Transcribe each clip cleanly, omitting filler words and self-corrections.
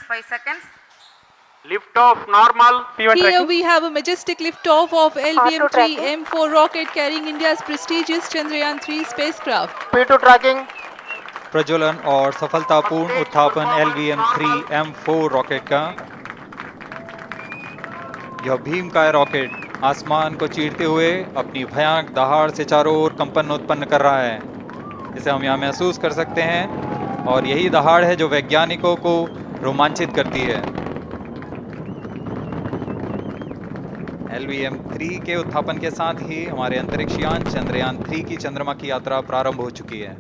5 seconds. Lift off normal. Here tracking. we have a majestic liftoff of LVM-3 M4 rocket carrying India's prestigious Chandrayaan-3 spacecraft. P2 tracking. प्रज्वलन और सफलतापूर्ण उत्थापन LVM-3 M4 rocket का। यह भीमकाय rocket आसमान को चीरते हुए अपनी भयानक दहाड़ से चारों ओर कंपन उत्पन्न कर रहा है। इसे हम यहाँ महसूस कर सकते हैं और यही दहाड़ है जो वैज्ञानिकों को रोमांचित करती है। LVM-3 के उत्थापन के साथ ही हमारे अंतरिक्ष यान चंद्रयान-3 की चंद्रमा की यात्रा प्रारंभ हो चुकी है।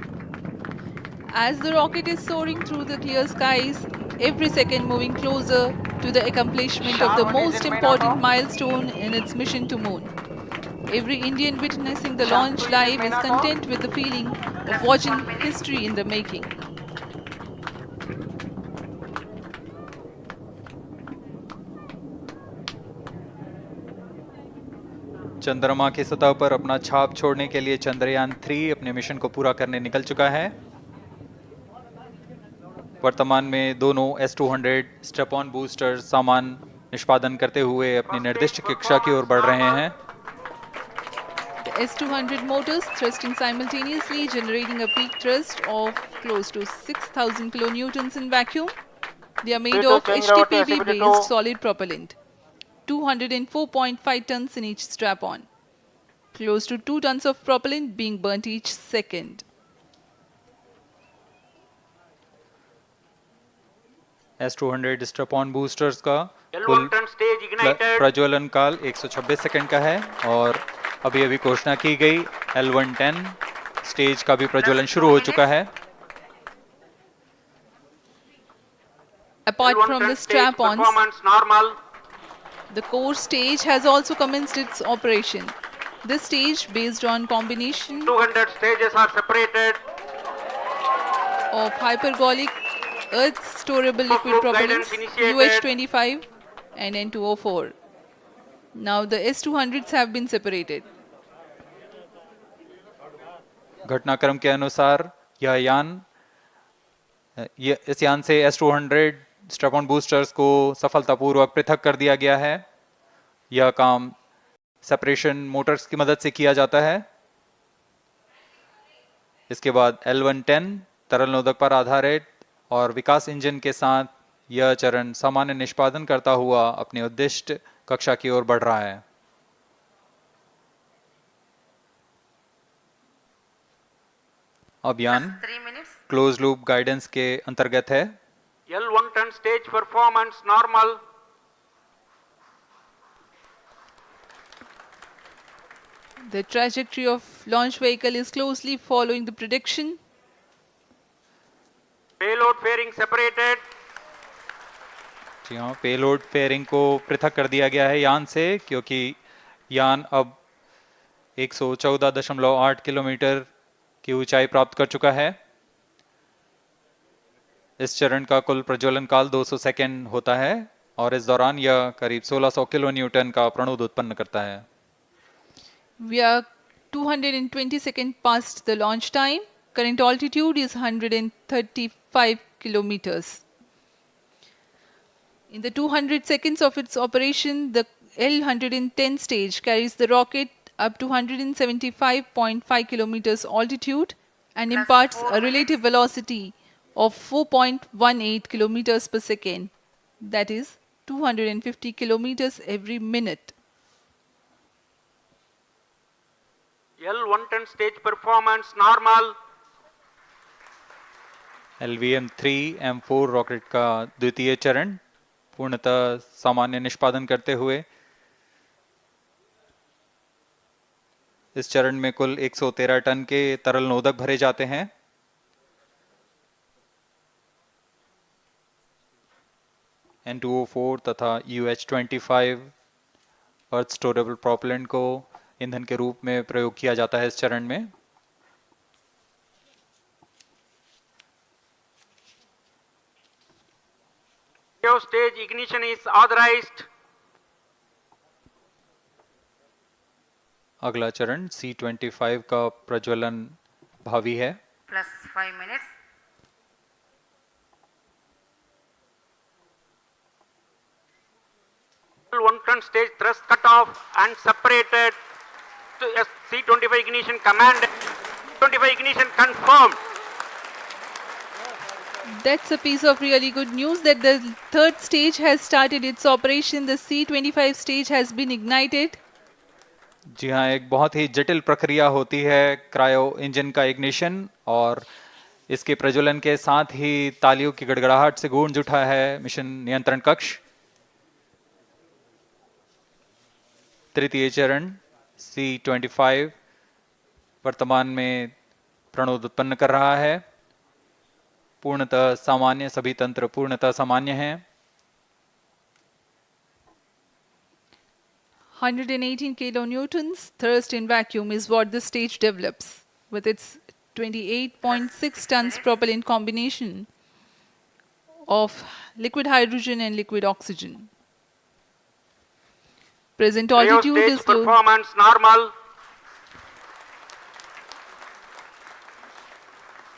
As the rocket is soaring through the clear skies, every second moving closer to the accomplishment of the most important milestone in its mission to moon. Every Indian witnessing the launch live is content with the feeling of watching history in the making. चंद्रमा की सतह पर अपना छाप छोड़ने के लिए चंद्रयान-3 अपने मिशन को पूरा करने निकल चुका है। वर्तमान में दोनों S-200 स्ट्रैप-ऑन बूस्टर सामान निष्पादन करते हुए अपनी निर्दिष्ट कक्षा की ओर बढ़ रहे हैं। The S-200 motors thrusting simultaneously, generating a peak thrust of close to 6,000 kilonewtons in vacuum. They are made of HTPB-based solid propellant, 204.5 tons in each strap-on. Close to 2 tons of propellant being burnt each second. S-200 strap-on boosters का L1 turn stage ignited. प्रज्वलन काल 126 second का है और अभी अभी घोषणा की गई L110 स्टेज का भी प्रज्वलन शुरू हो चुका है। Apart L1 from turn the stage strap-ons, performance normal. the core stage has also commenced its operation. This stage, based on combination 200 stages are separated. of hypergolic earth storable liquid Group propellants guidance initiated. UH-25 and N204. Now the S-200s have been separated. घटनाक्रम के अनुसार यह यान इस यान से S-200 strap-on boosters को सफलतापूर्वक पृथक कर दिया गया है। यह काम सेपरेशन मोटर्स की मदद से किया जाता है। इसके बाद L110 तरल नोदक पर आधारित और विकास इंजन के साथ यह चरण सामान्य निष्पादन करता हुआ अपनी उद्दिष्ट कक्षा की ओर बढ़ रहा है। अभियान 3 minutes. क्लोज लूप गाइडेंस के अंतर्गत है। L1 turn stage performance normal. The trajectory of launch vehicle is closely following the prediction. Payload fairing separated. जी हाँ, पेलोड फेयरिंग को पृथक कर दिया गया है यान से, क्योंकि यान अब 114.8 किलोमीटर की ऊंचाई प्राप्त कर चुका है। इस चरण का कुल प्रज्वलन काल 200 सेकेंड होता है और इस दौरान यह करीब 1600 किलो न्यूटन का प्रणुद उत्पन्न करता है। We are 220 seconds past the launch time. Current altitude is 135 kilometers. In the 200 seconds of its operation, the L110 stage carries the rocket up to 175.5 kilometers altitude and imparts a relative velocity of 4.18 kilometers per second. That is 250 kilometers every minute. L1 turn stage performance normal. LVM-3 M4 rocket का द्वितीय चरण पूर्णतः सामान्य निष्पादन करते हुए इस चरण में कुल 113 टन के तरल नोदक भरे जाते हैं। N204 तथा UH-25 अर्थ स्टोरेबल प्रोपेलेंट को ईंधन के रूप में प्रयोग किया जाता है इस चरण में। Stage ignition is authorized. अगला चरण C-25 का प्रज्वलन भावी है। Plus 5 minutes. L110 stage thrust cut off and separated. To C25 ignition command. 25 ignition confirmed. That's a piece of really good news that the third stage has started its operation. The C25 stage has been ignited. जी हाँ, एक बहुत ही जटिल प्रक्रिया होती है cryo engine का ignition, और इसके प्रज्वलन के साथ ही तालियों की गड़गड़ाहट से गूंज उठा है मिशन नियंत्रण कक्ष। तृतीय चरण C25 वर्तमान में प्रणोद उत्पन्न कर रहा है। पूर्णतः सामान्य, सभी तंत्र पूर्णतः सामान्य हैं। 118 kilonewtons thrust in vacuum is what the stage develops with its 28.6 tons propellant combination of liquid hydrogen and liquid oxygen. Present Cryo altitude stage is low. performance normal.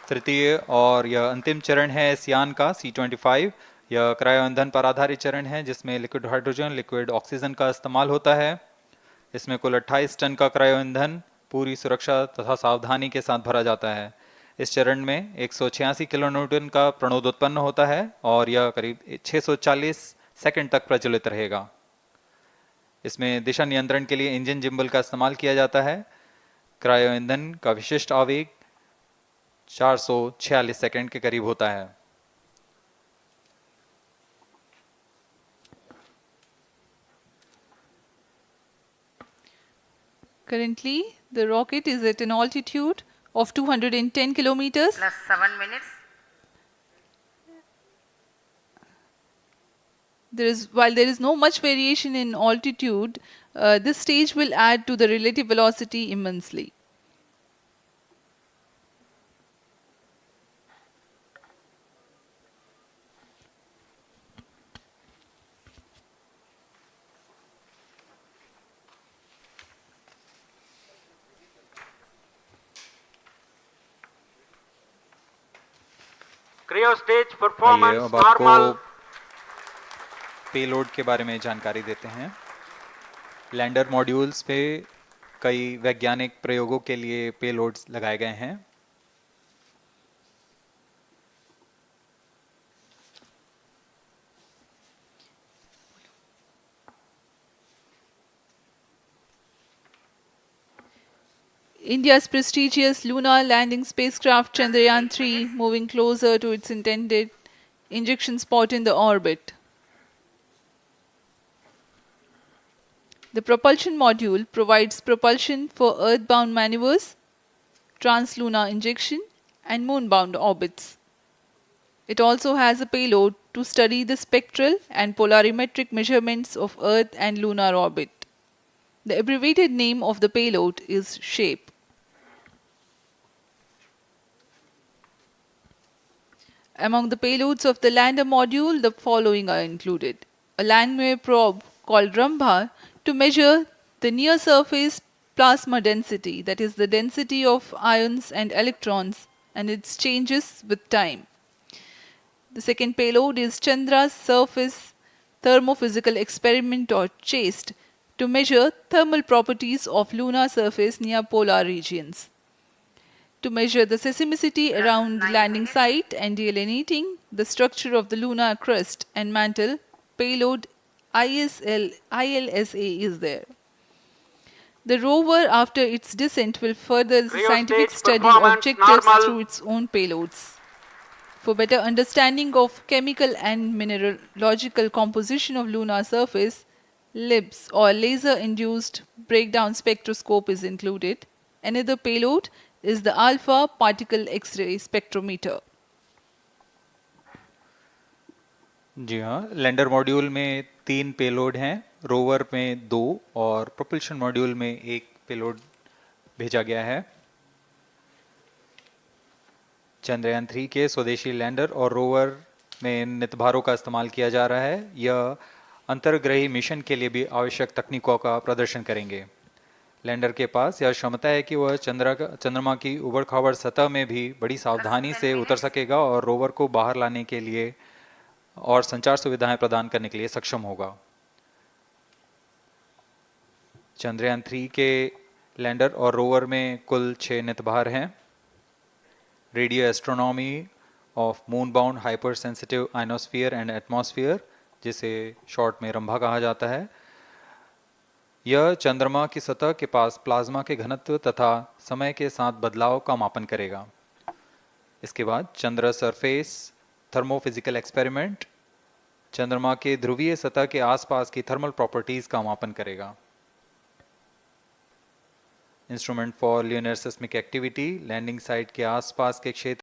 तृतीय और यह अंतिम चरण है इस यान का C25। यह क्रायो ईंधन पर आधारित चरण है जिसमें लिक्विड हाइड्रोजन, लिक्विड ऑक्सीजन का इस्तेमाल होता है। इसमें कुल 28 टन का क्रायो ईंधन पूरी सुरक्षा तथा सावधानी के साथ भरा जाता है। इस चरण में 186 किलोन्यूटन का प्रणोद उत्पन्न होता है और यह करीब 640 सेकंड तक प्रज्वलित रहेगा। इसमें दिशा नियंत्रण के लिए इंजन जिम्बल का इस्तेमाल किया जाता है। क्रायो ईंधन का विशिष्ट आवेग 446 सेकंड के करीब होता है। Currently, the rocket is at an altitude of 210 kilometers. Plus 7 minutes. While there is no much variation in altitude, this stage will add to the relative velocity immensely. Cryo stage आइए performance अब आपको normal. Payload के बारे में जानकारी देते हैं। Lander modules पे कई वैज्ञानिक प्रयोगों के लिए पेलोड्स लगाए गए हैं। India's prestigious lunar landing spacecraft Chandrayaan-3 moving closer to its intended injection spot in the orbit. The propulsion module provides propulsion for earthbound maneuvers, translunar injection, and moonbound orbits. It also has a payload to study the spectral and polarimetric measurements of Earth and lunar orbit. The abbreviated name of the payload is SHAPE. Among the payloads of the lander module, the following are included. A Langmuir probe called Rambha to measure the near surface plasma density, that is the density of ions and electrons, and its changes with time. The second payload is Chandra's surface thermophysical experiment, or CHASTE, to measure thermal properties of lunar surface near polar regions. To measure the seismicity around the landing site and delineating the structure of the lunar crust and mantle, payload ILSA is there. The rover, after its descent, will further the Cryo scientific stage study performance objectives normal. through its own payloads. For better understanding of chemical and mineralogical composition of lunar surface, LIBS, or laser-induced breakdown spectroscope, is included. Another payload is the alpha particle X-ray spectrometer. जी हाँ, lander module में 3 payload हैं, rover में 2 और propulsion module में 1 payload भेजा गया है। चंद्रयान 3 के स्वदेशी लैंडर और रोवर में नितभारों का इस्तेमाल किया जा रहा है। यह अंतर्ग्रही मिशन के लिए भी आवश्यक तकनीकों का प्रदर्शन करेंगे। लैंडर के पास यह क्षमता है कि वह चंद्रमा की उबड़-खाबड़ सतह में भी बड़ी सावधानी से उतर सकेगा और रोवर को बाहर लाने के लिए और संचार सुविधाएं प्रदान करने के लिए सक्षम होगा। चंद्रयान 3 के लैंडर और रोवर में कुल 6 नितभार हैं। Radio astronomy of moon bound hyper sensitive ionosphere and atmosphere, जिसे शॉर्ट में रंभा कहा जाता है, यह चंद्रमा की सतह के पास प्लाज्मा के घनत्व तथा समय के साथ बदलाव का मापन करेगा। इसके बाद चंद्र सरफेस थर्मोफिजिकल एक्सपेरिमेंट चंद्रमा के ध्रुवीय सतह के आसपास की थर्मल प्रॉपर्टीज का मापन करेगा। Instrument for lunar seismic activity landing site के आसपास के क्षेत्र